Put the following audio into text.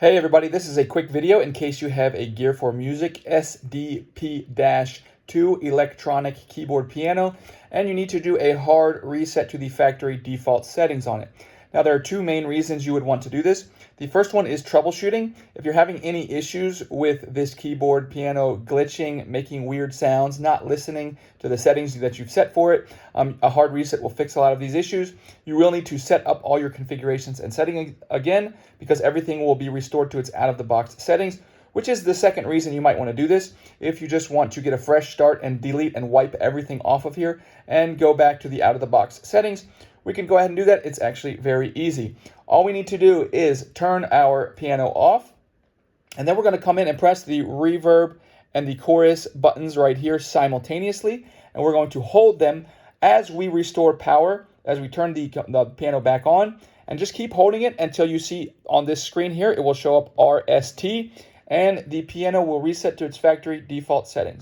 Hey everybody, this is a quick video in case you have a Gear4Music SDP-2 electronic keyboard piano and you need to do a hard reset to the factory default settings on it. Now there are two main reasons you would want to do this. The first one is troubleshooting. If you're having any issues with this keyboard piano glitching, making weird sounds, not listening to the settings that you've set for it, a hard reset will fix a lot of these issues. You will need to set up all your configurations and settings again because everything will be restored to its out-of-the-box settings, which is the second reason you might want to do this. If you just want to get a fresh start and delete and wipe everything off of here and go back to the out-of-the-box settings, we can go ahead and do that. It's actually very easy. All we need to do is turn our piano off, and then we're going to come in and press the reverb and the chorus buttons right here simultaneously, and we're going to hold them as we restore power, as we turn the piano back on, and just keep holding it until you see on this screen here, it will show up RST, and the piano will reset to its factory default settings.